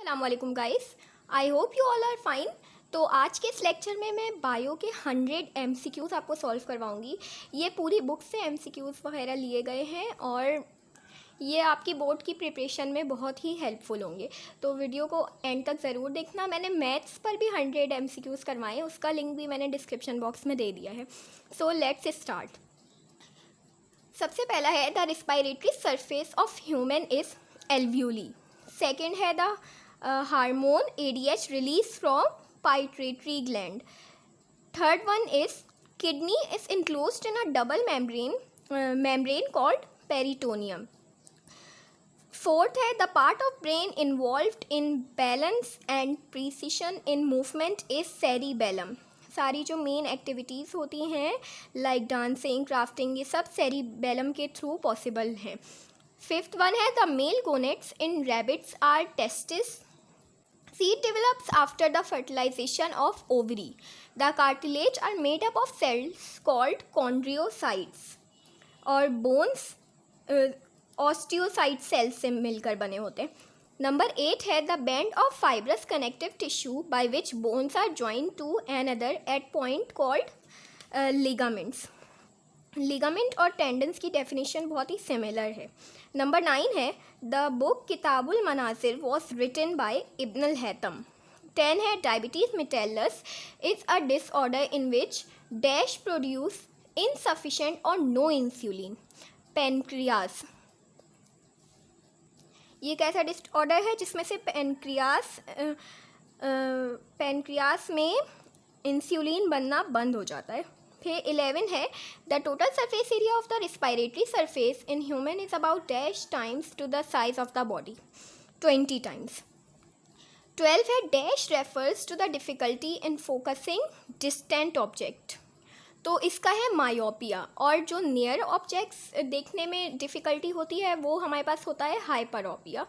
अस्सलामुअलैकुम guys, I hope you all are fine. तो आज के इस लेक्चर में मैं बायो के 100 MCQs आपको सॉल्व करवाऊंगी। ये पूरी बुक से MCQs वगैरह लिए गए हैं और ये आपकी बोर्ड की प्रिपरेशन में बहुत ही हेल्पफुल होंगे। तो वीडियो को एंड तक ज़रूर देखना। मैंने मैथ्स पर भी 100 MCQs करवाए, उसका लिंक भी मैंने डिस्क्रिप्शन बॉक्स में दे दिया है। So let's start. सबसे पहला है the respiratory surface of human is alveoli. Second है the hormone ADH released from pituitary gland. Third one is kidney is enclosed in a double membrane called peritoneum. Fourth है the part of brain involved in balance and precision in movement is cerebellum. सारी जो main activities होती हैं like dancing, crafting, ये सब cerebellum के through possible हैं। Fifth one है the male gonads in rabbits are testis. Seed develops after the fertilization of ovary. The cartilage are made up of cells called chondrocytes और bones osteocyte cells से मिलकर बने होते हैं. Number 8 है the band of fibrous connective tissue by which bones are joined to another at point called ligaments. Ligament और tendons की definition बहुत ही सिमिलर है. नंबर 9 है the book Kitab al Manazir was written by Ibn al Haytham. 10 है diabetes mellitus is a disorder in which dash produce insufficient और no insulin. Pancreas, ये एक ऐसा डिसऑर्डर है जिसमें से पेनक्रियास में इंसुलिन बनना बंद हो जाता है. फिर 11 है the total surface area of the respiratory surface in human is about dash times to the size of the body, 20 times. 12 है dash refers to the difficulty in focusing distant object. तो इसका है मायोपिया, और जो near objects देखने में difficulty होती है वो हमारे पास होता है हाइपरोपिया.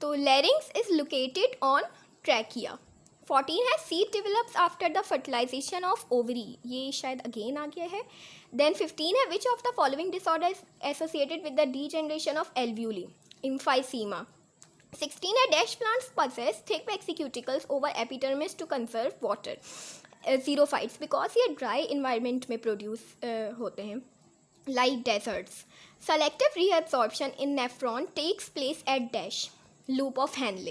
तो larynx is located on trachea. 14 है seed develops after the fertilization of ovary, ये शायद अगेन आ गया है. देन 15 है which of the following disorder is associated with the degeneration of alveoli, emphysema. 16 है dash plants possess thick exuticles over epidermis to conserve water, xerophytes, because ये dry environment में produce होते हैं like deserts. Selective reabsorption in nephron takes place eight dash loop of Henle.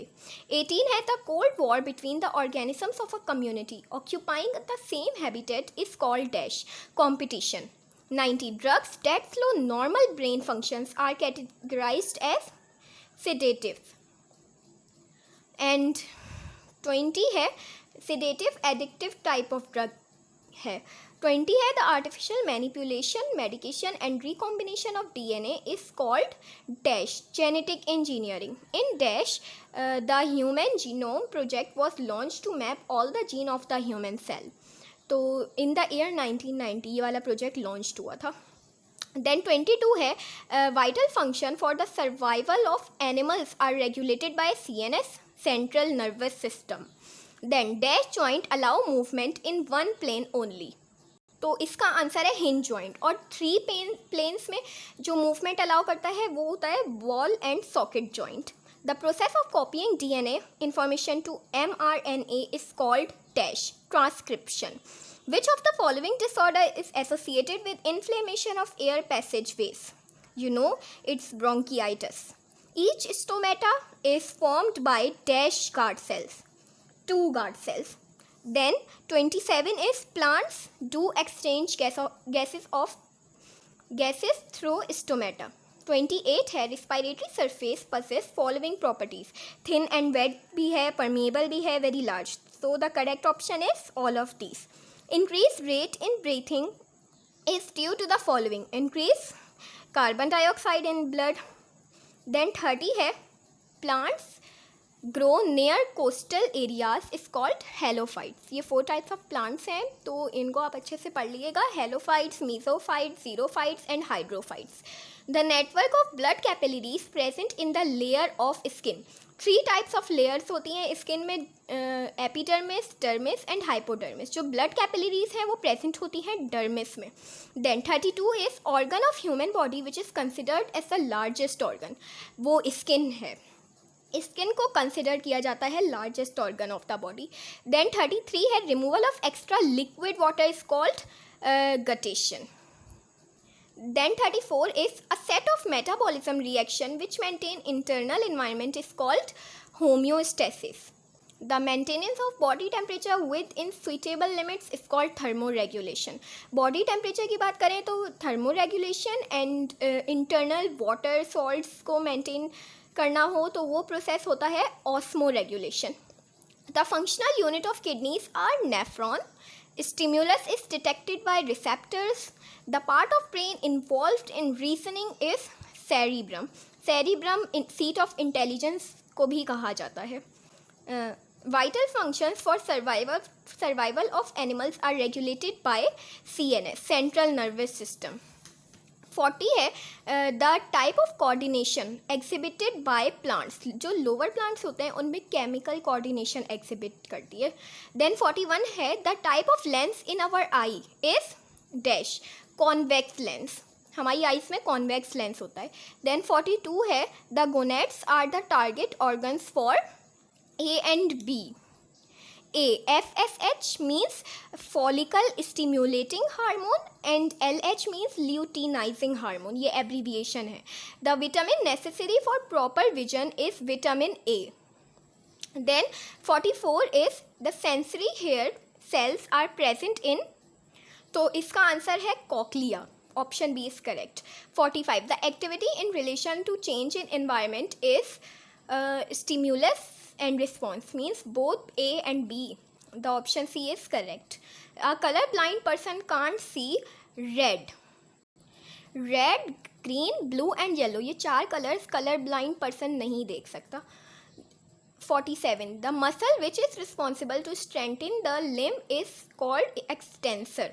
18 है the cold war between the organisms of a community occupying the same habitat is called dash competition. 19 drugs that slow normal brain functions are categorized as sedative. And 20 है sedative addictive type of drug है. 20 है the artificial manipulation, medication and recombination of DNA is called dash genetic engineering. In dash the human genome project was launched to map all the gene of the human cell. तो in the year 1990 ये वाला project launch हुआ था. Then 22 है vital function for the survival of animals are regulated by CNS, central nervous system. Then dash joint allow movement in one plane only. तो इसका answer है hinge joint, और 3 planes में जो मूवमेंट अलाउ करता है वो होता है ball and socket joint. The process of copying DNA information to mRNA is called dash transcription. Which of the following disorder is associated with inflammation of air passage ways? You know it's bronchitis. Each stomata is formed by dash guard cells, 2 guard cells. Then 27 is plants do exchange gases through stomata. 28 है respiratory surface possess following properties, thin and wet भी है, permeable भी है, very large. So the correct option is all of these. Increased rate in breathing is due to the following: increase carbon dioxide in blood. Then 30 है plants grow near coastal areas is called halophytes. ये 4 types of plants हैं, तो इनको आप अच्छे से पढ़ लीजिएगा. Halophytes, mesophytes, xerophytes and hydrophytes. The network of blood capillaries present in the layer of skin. 3 types of layers होती हैं स्किन में, एपिडर्मिस, डर्मिस एंड हाइपोडर्मिस. जो ब्लड कैपिलरीज हैं वो प्रेजेंट होती हैं डर्मिस में. Then 32 is organ of human body which is considered as the largest organ, वो स्किन है. स्किन को कंसिडर किया जाता है largest organ of the body. Then 33 है removal of extra liquid water is called guttation. Then 34 is a set of metabolism reaction which maintain internal environment is called homeostasis. The maintenance of body temperature within suitable limits is called thermoregulation. Body temperature की बात करें तो thermoregulation and internal water salts को maintain करना हो तो वो process होता है osmoregulation. The functional unit of kidneys are nephron. Stimulus is detected by receptors. The part of brain involved in reasoning is cerebrum. Cerebrum seat of intelligence को भी कहा जाता है. Vital functions for survival of animals are regulated by CNS, Central Nervous System. 40 है the type of coordination exhibited by plants. जो lower plants होते हैं उनमें केमिकल कोऑर्डिनेशन एग्जिबिट करती है. देन 41 है the type of lens in our eye is dash convex lens. हमारी eyes में कॉन्वेक्स लेंस होता है. देन 42 है the gonads are the target organs for A and B. A, FSH means follicle stimulating hormone and LH means luteinizing hormone. ये abbreviation है. The vitamin necessary for proper vision is vitamin A. Then 44 is the sensory hair cells are present in. तो इसका answer है cochlea. Option B is correct. 45 the activity in relation to change in environment is stimulus and response means both A and B. The option C is correct. A color blind person can't see red, green, blue and yellow. ये चार colours colour blind person नहीं देख सकता. 47 the muscle which is responsible to strengthen the limb is called extensor.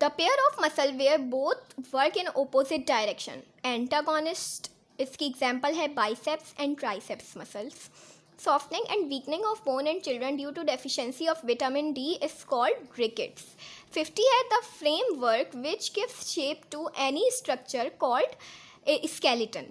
The pair of muscle where both work in opposite direction. Antagonist इसकी example है biceps and triceps muscles. Softening and weakening of bone and children due to deficiency of vitamin D is called rickets. 50 है the framework which gives shape to any structure called a skeleton.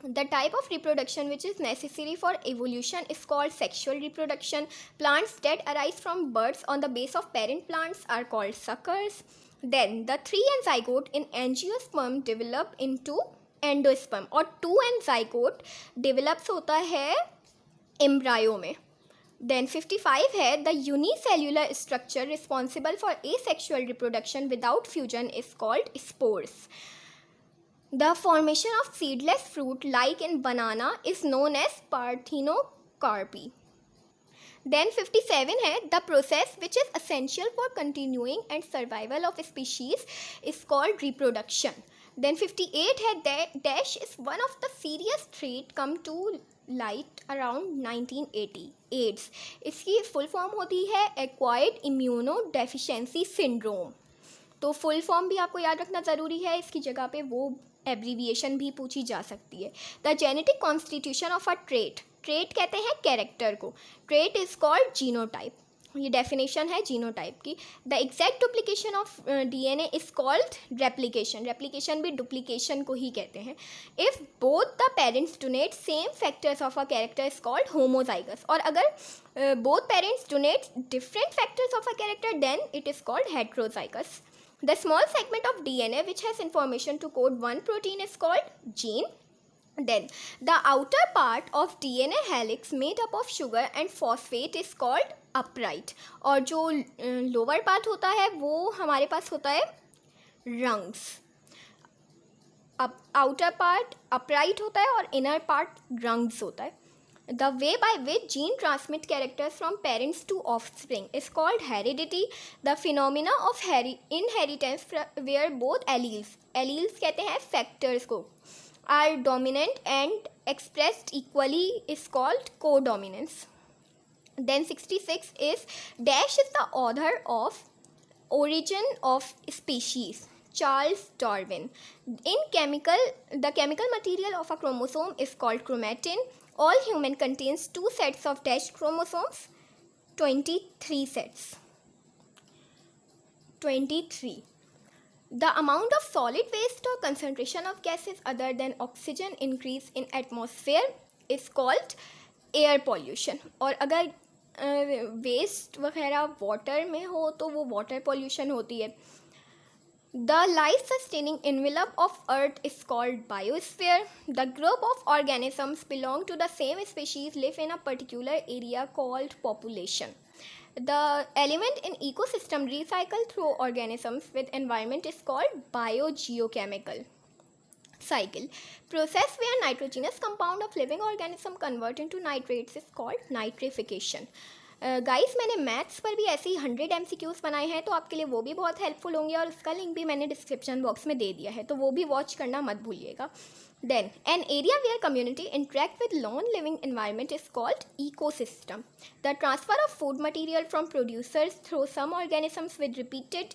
The type of reproduction which is necessary for evolution is called sexual reproduction. Plants that arise from birds on the base of parent plants are called suckers. Then the 3 and zygote in angiosperm develop into endosperm और 2 and zygote develops होता है embryo में. Then 55 है the unicellular structure responsible for asexual reproduction without fusion is called spores. The formation of seedless fruit like in banana is known as parthenocarpy. Then 57 है the process which is essential for continuing and survival of species is called reproduction. Then 58 है dash is one of the serious threat come to light around 1980 AIDS. इसकी full form होती है acquired immunodeficiency syndrome. तो full form भी आपको याद रखना ज़रूरी है. इसकी जगह पे वो एब्रीविएशन भी पूछी जा सकती है. The genetic constitution of a trait. Trait कहते हैं कैरेक्टर को. Trait is called genotype. ये डेफिनेशन है जीनोटाइप की. The exact duplication of DNA is called replication. Replication भी डुप्लीकेशन को ही कहते हैं. If both the parents donate same factors of a character is called homozygous. और अगर both parents donate different factors of a character then it is called heterozygous. The small segment of DNA which has information to code one protein is called gene. Then the outer part of DNA helix made up of sugar and phosphate is called upright. और जो lower part होता है वो हमारे पास होता है rungs. outer part upright होता है और inner part rungs होता है. The way by which gene transmit characters from parents to offspring is called heredity. The phenomena of inheritance where both alleles कहते हैं factors को, are dominant and expressed equally is called codominance. Then 66 is dash is the author of Origin of Species. Charles Darwin. The chemical material of a chromosome is called chromatin. All human contains 2 sets of dash chromosomes, 23 sets. 23. The amount of solid waste or concentration of gases other than oxygen increase in atmosphere is called air pollution, और अगर waste वगैरह water में हो तो वो water pollution होती है. The life-sustaining envelope of Earth is called biosphere. The group of organisms belong to the same species live in a particular area called population. The element in ecosystem recycled through organisms with environment is called biogeochemical cycle. Process where nitrogenous compound of living organism convert into nitrates is called nitrification. Guys मैंने maths पर भी ऐसे ही 100 MCQs बनाए हैं, तो आपके लिए वो भी बहुत हेल्पफुल होंगे, और उसका लिंक भी मैंने डिस्क्रिप्शन बॉक्स में दे दिया है, तो वो भी वॉच करना मत भूलिएगा. Then an area where community interact with non living environment is called ecosystem. The transfer of food material from producers through some organisms with repeated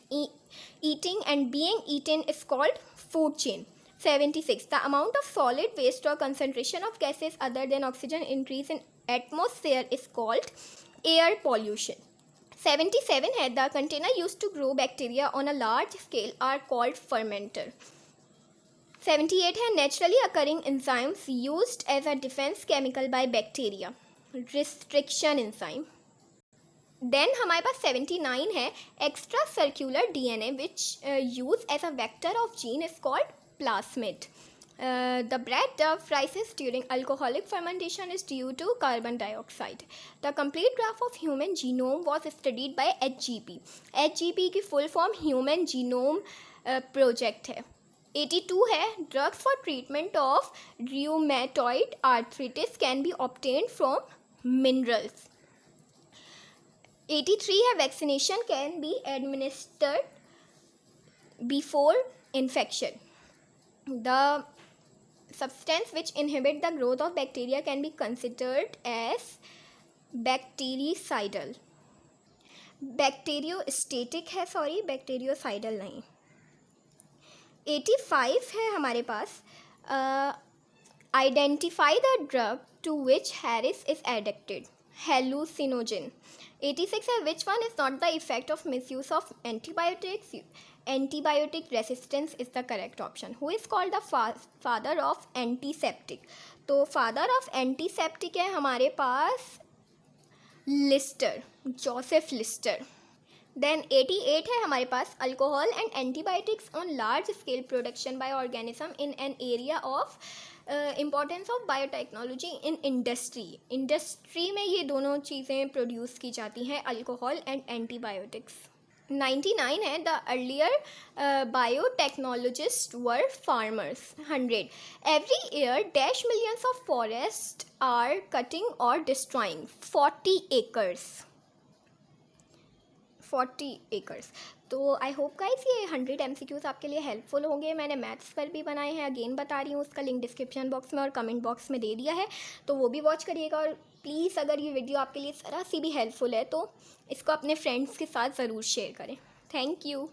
eating and being eaten is called food chain. 76. The amount of solid waste or concentration of gases other than oxygen increase in atmosphere is called air pollution. 77 है the container used to grow bacteria on a large scale are called fermenter. 78 है naturally occurring enzymes used as a defense chemical by bacteria, restriction enzyme. Then हमारे पास 79 है extra circular DNA which used as a vector of gene is called plasmid. The bread dough rises during alcoholic fermentation is due to carbon dioxide. The complete graph of human genome was studied by HGP. HGP की full form Human Genome Project है. 82 है drugs for treatment of rheumatoid arthritis can be obtained from minerals. 83 है vaccination can be administered before infection. The substance which inhibit the growth of bacteria can be considered as bactericidal. Bacteriostatic है, sorry bactericidal नहीं. 85 है हमारे पास identify the drug to which Harris is addicted. Hallucinogen. 86 है which one is not the effect of misuse of antibiotics. Antibiotic resistance is the correct option. Who is called the father of antiseptic? तो father of antiseptic है हमारे पास Leicester, Joseph Lister. Then 88 है हमारे पास alcohol and antibiotics on large scale production by organism in an area of importance of biotechnology in industry. Industry में ये दोनों चीज़ें produce की जाती हैं, अल्कोहल एंड एंटीबायोटिक्स. 99 है the earlier biotechnologists were farmers. 100 every year dash millions of forests are cutting or destroying 40 acres. 40 acres. तो I hope guys ये 100 MCQs आपके लिए हेल्पफुल होंगे. मैंने मैथ्स पर भी बनाए हैं, अगेन बता रही हूँ, उसका लिंक डिस्क्रिप्शन बॉक्स में और कमेंट बॉक्स में दे दिया है, तो वो भी वॉच करिएगा. और प्लीज़ अगर ये वीडियो आपके लिए ज़रा सी भी हेल्पफुल है तो इसको अपने फ्रेंड्स के साथ ज़रूर शेयर करें. Thank you.